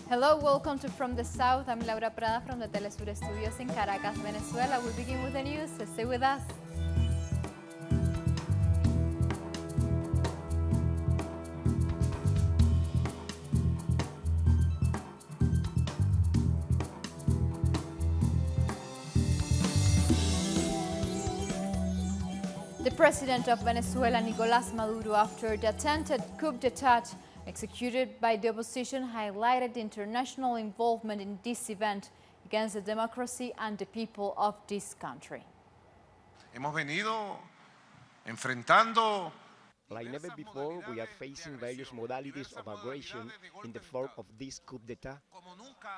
Hello, welcome to From the South. I'm Laura Prada from the Telesur Studios in Caracas, Venezuela. We begin with the news. Stay with us. The president of Venezuela, Nicolás Maduro, after the attempted coup d'etat executed by the opposition, highlighted the international involvement in this event against the democracy and the people of this country. Hemos venido enfrentando. Like never before, we are facing various modalities of aggression in the form of this coup d'etat.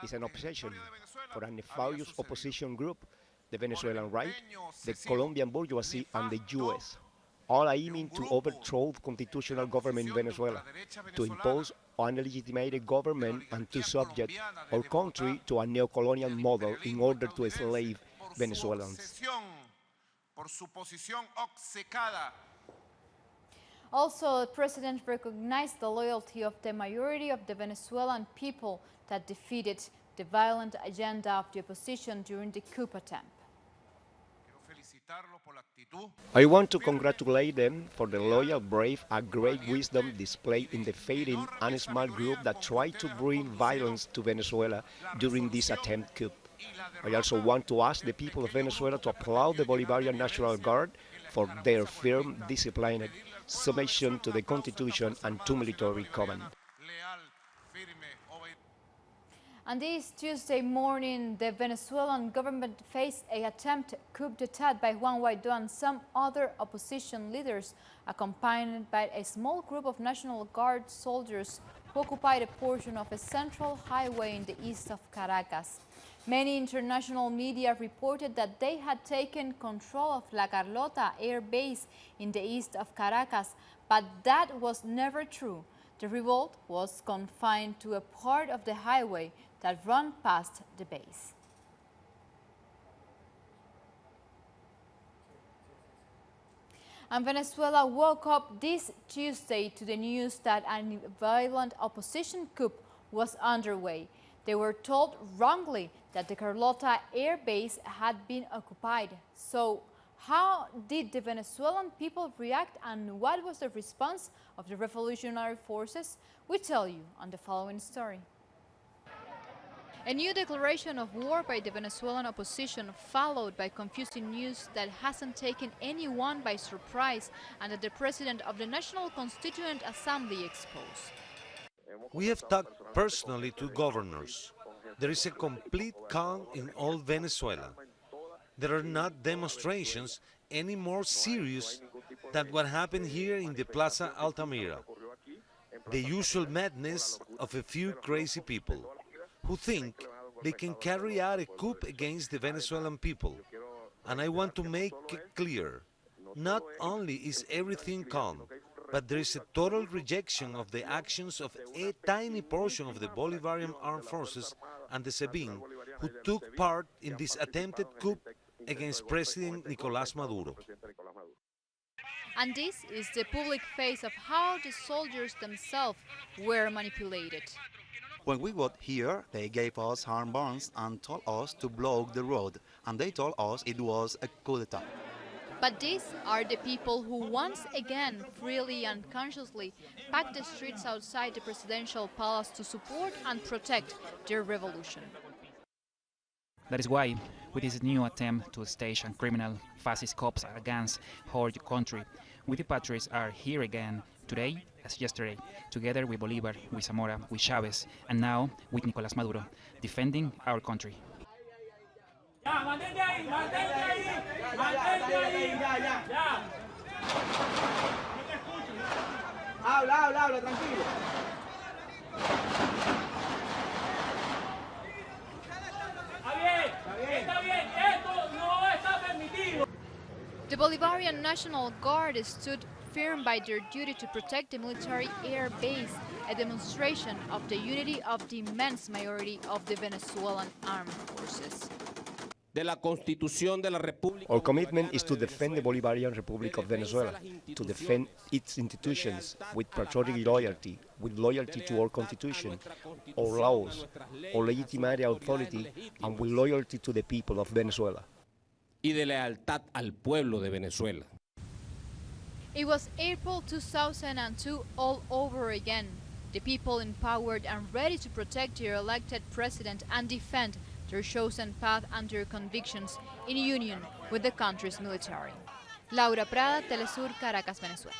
It's an obsession for a nefarious opposition group, the Venezuelan right, the Colombian bourgeoisie, and the US, all aiming to overthrow the constitutional government in Venezuela, to impose an unlegitimated government and to subject our country to a neo-colonial model in order to enslave Venezuelans. Also, the president recognized the loyalty of the majority of the Venezuelan people that defeated the violent agenda of the opposition during the coup attempt. I want to congratulate them for the loyal, brave, and great wisdom displayed in defeating a small group that tried to bring violence to Venezuela during this attempt coup. I also want to ask the people of Venezuela to applaud the Bolivarian National Guard for their firm, disciplined submission to the Constitution and to military command. And this Tuesday morning, the Venezuelan government faced an attempted coup d'etat by Juan Guaidó and some other opposition leaders, accompanied by a small group of National Guard soldiers who occupied a portion of a central highway in the east of Caracas. Many international media reported that they had taken control of La Carlota air base in the east of Caracas, but that was never true. The revolt was confined to a part of the highway that ran past the base. And Venezuela woke up this Tuesday to the news that a violent opposition coup was underway. They were told wrongly that the Carlota air base had been occupied. So how did the Venezuelan people react, and what was the response of the revolutionary forces? We tell you on the following story. A new declaration of war by the Venezuelan opposition, followed by confusing news that hasn't taken anyone by surprise and that the president of the National Constituent Assembly exposed. We have talked personally to governors. There is a complete calm in all Venezuela. There are not demonstrations any more serious than what happened here in the Plaza Altamira. The usual madness of a few crazy people who think they can carry out a coup against the Venezuelan people. And I want to make it clear, not only is everything calm, but there is a total rejection of the actions of a tiny portion of the Bolivarian armed forces and the SEBIN who took part in this attempted coup against President Nicolás Maduro. And this is the public face of how the soldiers themselves were manipulated. When we got here, they gave us armbands and told us to block the road, and they told us it was a coup d'etat. But these are the people who once again, freely and consciously, packed the streets outside the presidential palace to support and protect their revolution. That is why, with this new attempt to stage a criminal fascist cops against our country, we the patriots are here again, today as yesterday, together with Bolívar, with Zamora, with Chávez, and now with Nicolás Maduro, defending our country. Habla, tranquilo. The Bolivarian National Guard stood firm by their duty to protect the military air base, a demonstration of the unity of the immense majority of the Venezuelan armed forces. Our commitment is to defend the Bolivarian Republic of Venezuela, to defend its institutions with patriotic loyalty, with loyalty to our constitution, our laws, our legitimate authority, and with loyalty to the people of Venezuela. Y de lealtad al pueblo de Venezuela. It was April 2002 all over again. The people empowered and ready to protect their elected president and defend their chosen path and their convictions in union with the country's military. Laura Prada, Telesur, Caracas, Venezuela.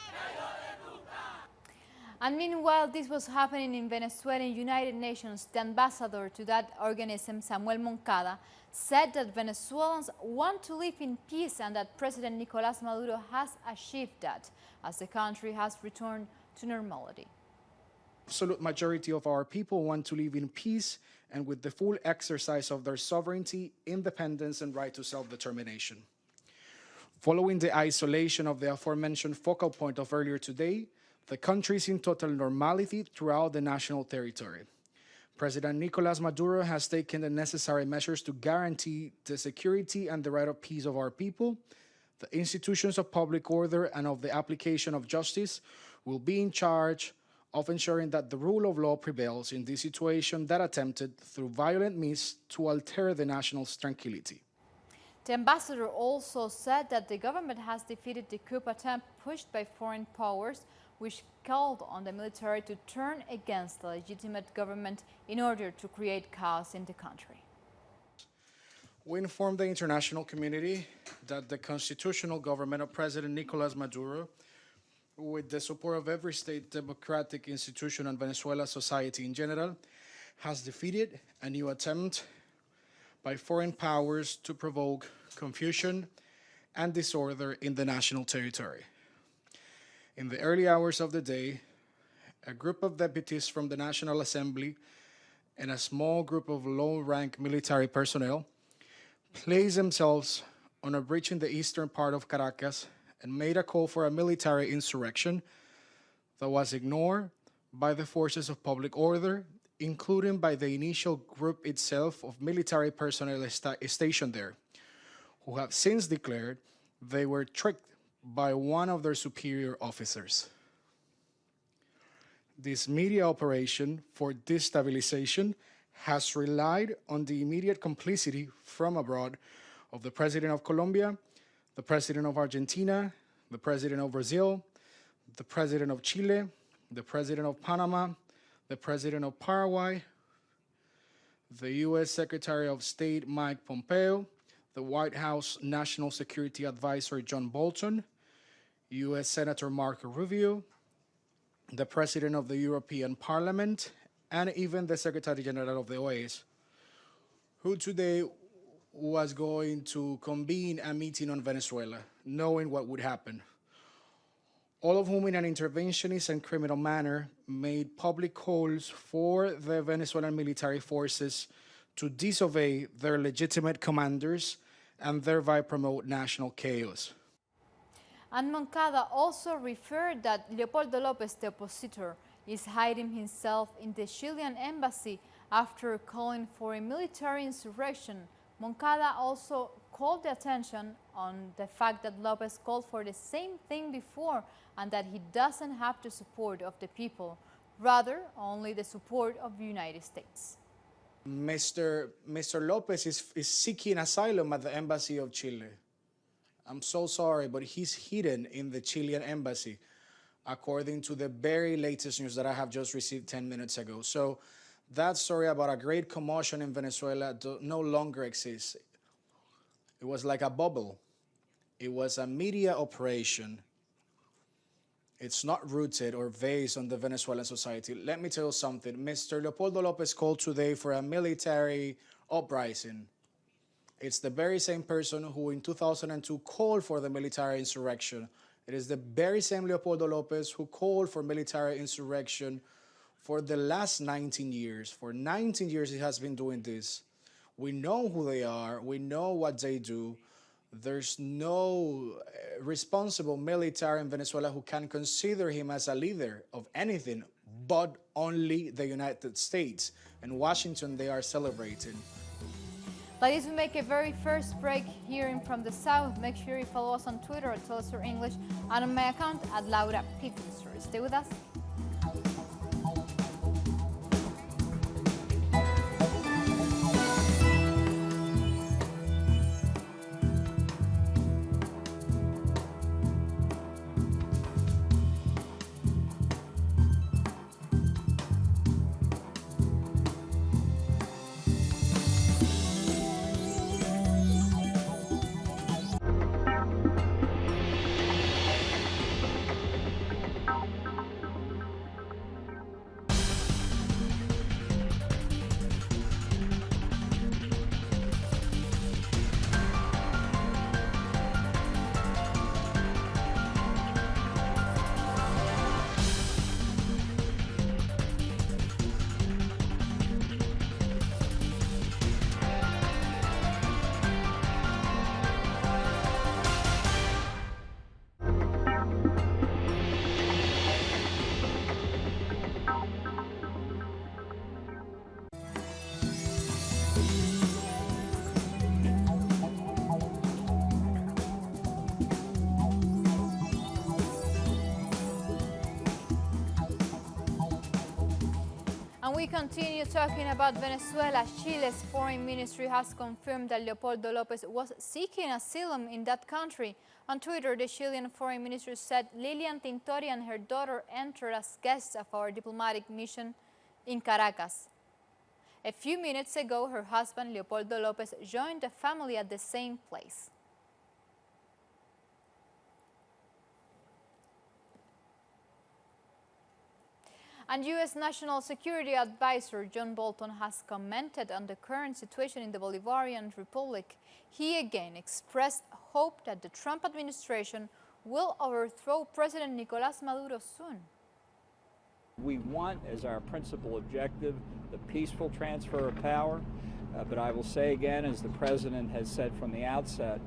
And meanwhile this was happening in Venezuelan United Nations, the ambassador to that organism, Samuel Moncada, said that Venezuelans want to live in peace and that President Nicolás Maduro has achieved that as the country has returned to normality. Absolute majority of our people want to live in peace and with the full exercise of their sovereignty, independence, and right to self-determination. Following the isolation of the aforementioned focal point of earlier today, the country is in total normality throughout the national territory. President Nicolás Maduro has taken the necessary measures to guarantee the security and the right of peace of our people. The institutions of public order and of the application of justice will be in charge of ensuring that the rule of law prevails in this situation that attempted through violent means to alter the national tranquility. The ambassador also said that the government has defeated the coup attempt pushed by foreign powers, which called on the military to turn against the legitimate government in order to create chaos in the country. We informed the international community that the constitutional government of President Nicolás Maduro, with the support of every state democratic institution and Venezuela society in general, has defeated a new attempt by foreign powers to provoke confusion and disorder in the national territory. In the early hours of the day, a group of deputies from the National Assembly and a small group of low-rank military personnel placed themselves on a bridge in the eastern part of Caracas and made a call for a military insurrection that was ignored by the forces of public order, including by the initial group itself of military personnel stationed there, who have since declared they were tricked by one of their superior officers. This media operation for destabilization has relied on the immediate complicity from abroad of the President of Colombia, the President of Argentina, the President of Brazil, the President of Chile, the President of Panama, the President of Paraguay, the U.S. Secretary of State Mike Pompeo, the White House National Security Advisor John Bolton, U.S. Senator Marco Rubio, the President of the European Parliament, and even the Secretary General of the OAS, who today was going to convene a meeting on Venezuela, knowing what would happen. All of whom in an interventionist and criminal manner made public calls for the Venezuelan military forces to disobey their legitimate commanders and thereby promote national chaos. And Moncada also referred that Leopoldo Lopez, the oppositor, is hiding himself in the Chilean embassy after calling for a military insurrection. Moncada also called the attention on the fact that Lopez called for the same thing before and that he doesn't have the support of the people, rather only the support of the United States. Mr. Lopez is seeking asylum at the embassy of Chile. I'm so sorry, but he's hidden in the Chilean embassy, according to the very latest news that I have just received 10 minutes ago. So that story about a great commotion in Venezuela no longer exists. It was like a bubble. It was a media operation. It's not rooted or based on the Venezuelan society. Let me tell you something. Mr. Leopoldo Lopez called today for a military uprising. It's the very same person who in 2002 called for the military insurrection. It is the very same Leopoldo Lopez who called for military insurrection for the last 19 years. For 19 years he has been doing this. We know who they are. We know what they do. There's no responsible military in Venezuela who can consider him as a leader of anything but only the United States. And Washington, they are celebrating. Ladies, we make a very first break hearing from the South. Make sure you follow us on Twitter at Tell Us Your English and on my account at Laura Pittenster. Stay with us. And we continue talking about Venezuela. Chile's foreign ministry has confirmed that Leopoldo Lopez was seeking asylum in that country. On Twitter, the Chilean foreign ministry said Lilian Tintori and her daughter entered as guests of our diplomatic mission in Caracas. A few minutes ago, her husband, Leopoldo Lopez, joined the family at the same place. And U.S. National Security Advisor John Bolton has commented on the current situation in the Bolivarian Republic. He again expressed hope that the Trump administration will overthrow President Nicolás Maduro soon. We want as our principal objective the peaceful transfer of power, but I will say again, as the President has said from the outset,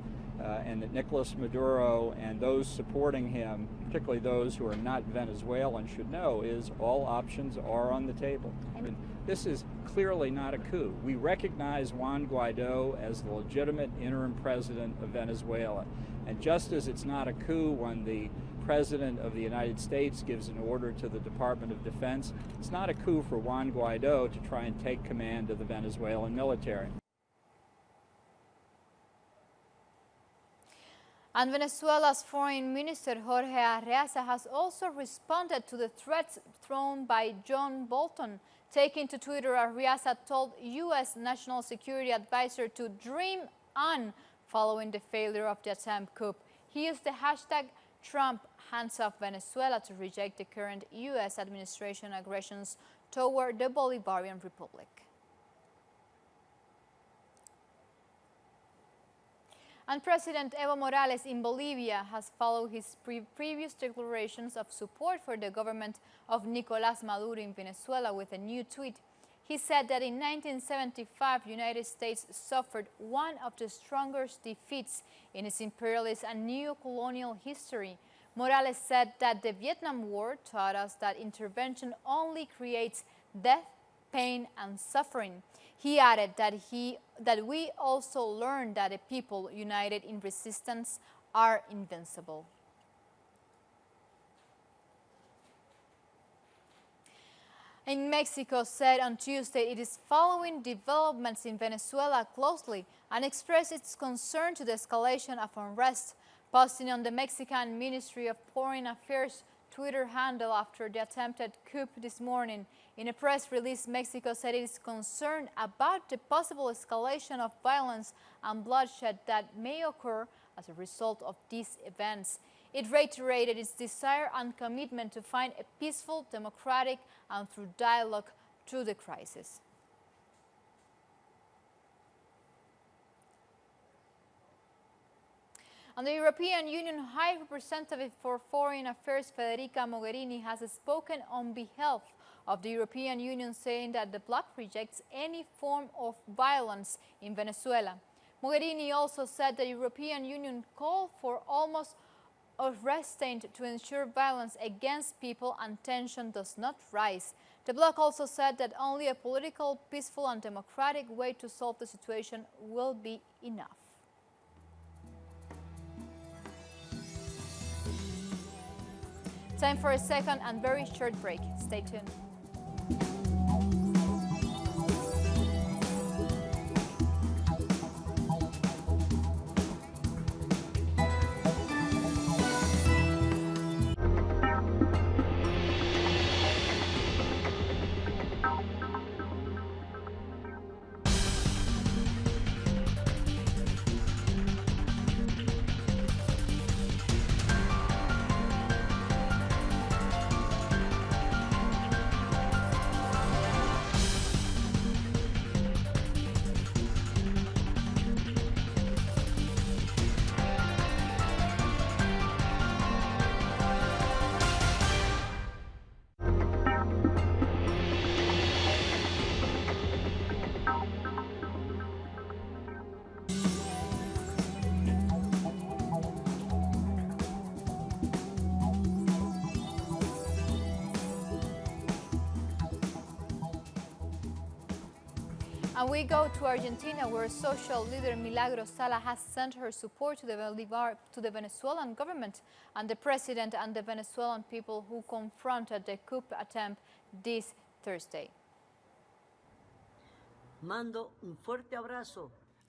and that Nicolás Maduro and those supporting him, particularly those who are not Venezuelan, should know is all options are on the table. And this is clearly not a coup. We recognize Juan Guaido as the legitimate interim president of Venezuela. And just as it's not a coup when the President of the United States gives an order to the Department of Defense, it's not a coup for Juan Guaido to try and take command of the Venezuelan military. And Venezuela's Foreign Minister Jorge Arreaza has also responded to the threats thrown by John Bolton. Taking to Twitter, Arreaza told U.S. National Security Advisor to dream on following the failure of the attempt coup. He used the hashtag Trump hands off Venezuela to reject the current U.S. administration aggressions toward the Bolivarian Republic. And President Evo Morales in Bolivia has followed his previous declarations of support for the government of Nicolás Maduro in Venezuela with a new tweet. He said that in 1975, the United States suffered one of the strongest defeats in its imperialist and neo-colonial history. Morales said that the Vietnam War taught us that intervention only creates death, pain, and suffering. He added that we also learned that a people united in resistance are invincible. In Mexico said on Tuesday it is following developments in Venezuela closely and expressed its concern to the escalation of unrest, posting on the Mexican Ministry of Foreign Affairs Twitter handle after the attempted coup this morning. In a press release, Mexico said it is concerned about the possible escalation of violence and bloodshed that may occur as a result of these events. It reiterated its desire and commitment to find a peaceful, democratic, and through dialogue through the crisis. And the European Union High Representative for Foreign Affairs, Federica Mogherini, has spoken on behalf of the European Union, saying that the bloc rejects any form of violence in Venezuela. Mogherini also said the European Union called for almost restraint to ensure violence against people and tension does not rise. The bloc also said that only a political, peaceful and democratic way to solve the situation will be enough. Time for a second and very short break. Stay tuned. And we go to Argentina, where social leader Milagro Sala has sent her support to the Venezuelan government and the president and the Venezuelan people who confronted the coup attempt this Thursday.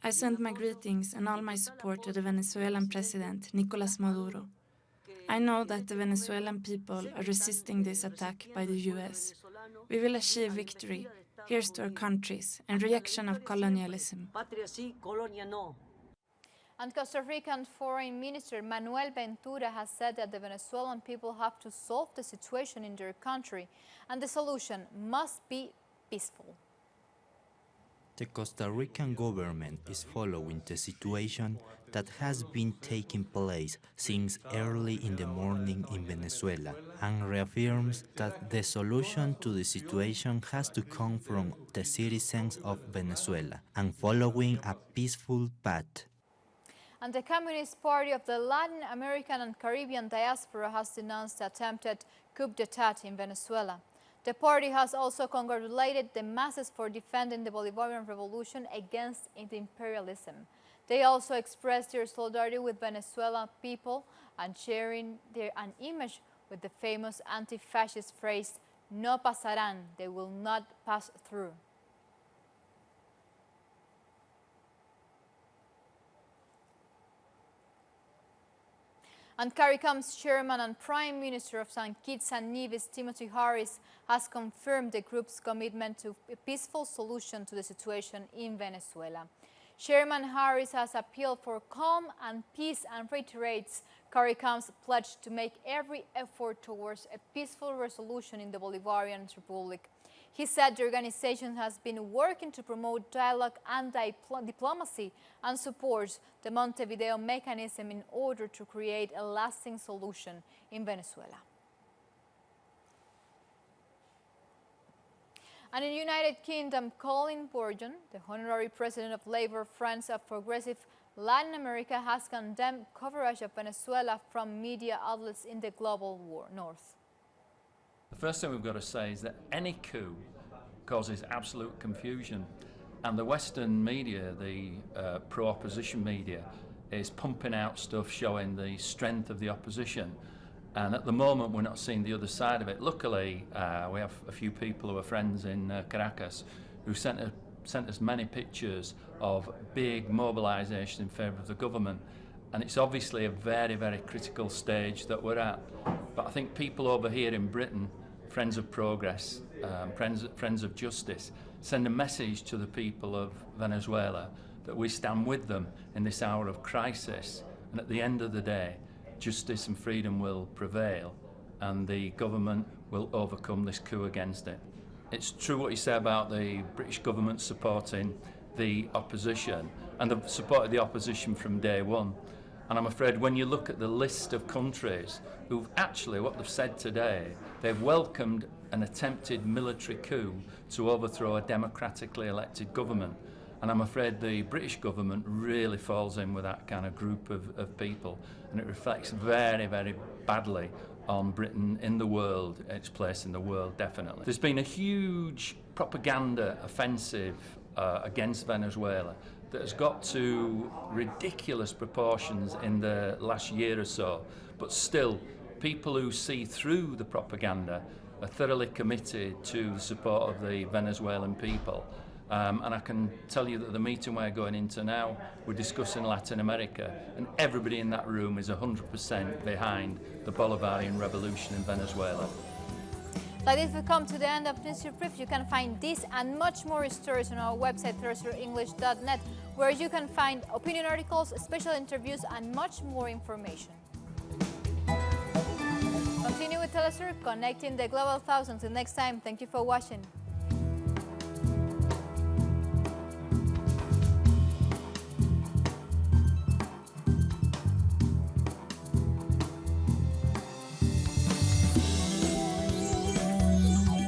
I send my greetings and all my support to the Venezuelan president, Nicolas Maduro. I know that the Venezuelan people are resisting this attack by the US. We will achieve victory. Here's to our countries and rejection of colonialism. And Costa Rican Foreign Minister Manuel Ventura has said that the Venezuelan people have to solve the situation in their country, and the solution must be peaceful. The Costa Rican government is following the situation that has been taking place since early in the morning in Venezuela and reaffirms that the solution to the situation has to come from the citizens of Venezuela and following a peaceful path. And the Communist Party of the Latin American and Caribbean diaspora has denounced the attempted coup d'etat in Venezuela. The party has also congratulated the masses for defending the Bolivarian revolution against imperialism. They also expressed their solidarity with Venezuelan people and sharing an image with the famous anti-fascist phrase, "No pasarán," they will not pass through. And CARICOM's chairman and Prime Minister of St. Kitts and Nevis, Timothy Harris, has confirmed the group's commitment to a peaceful solution to the situation in Venezuela. Chairman Harris has appealed for calm and peace and reiterates CARICOM's pledge to make every effort towards a peaceful resolution in the Bolivarian Republic. He said the organization has been working to promote dialogue and diplomacy and supports the Montevideo mechanism in order to create a lasting solution in Venezuela. And in the United Kingdom, Colin Bourgeon, the honorary president of Labour Friends of Progressive Latin America, has condemned coverage of Venezuela from media outlets in the global north. The first thing we've got to say is that any coup causes absolute confusion, and the Western media, the pro-opposition media, is pumping out stuff showing the strength of the opposition, and at the moment we're not seeing the other side of it. Luckily, we have a few people who are friends in Caracas who sent us many pictures of big mobilisation in favour of the government, and it's obviously a very, very critical stage that we're at. But I think people over here in Britain, Friends of Progress, Friends of Justice, send a message to the people of Venezuela that we stand with them in this hour of crisis, and at the end of the day, justice and freedom will prevail and the government will overcome this coup against it. It's true what you say about the British government supporting the opposition, and they've supported the opposition from day one. And I'm afraid when you look at the list of countries who've actually, what they've said today, they've welcomed an attempted military coup to overthrow a democratically elected government. And I'm afraid the British government really falls in with that kind of group of people, and it reflects very, very badly on Britain in the world, its place in the world, definitely. There's been a huge propaganda offensive against Venezuela that has got to ridiculous proportions in the last year or so, but still, people who see through the propaganda are thoroughly committed to the support of the Venezuelan people. And I can tell you that the meeting we're going into now, we're discussing Latin America, and everybody in that room is 100% behind the Bolivarian revolution in Venezuela. Like this, we come to the end of News Brief. You can find this and much more stories on our website, terrestrialenglish.net, where you can find opinion articles, special interviews, and much more information. Continue with Telesur, connecting the global thousands. Until next time, thank you for watching.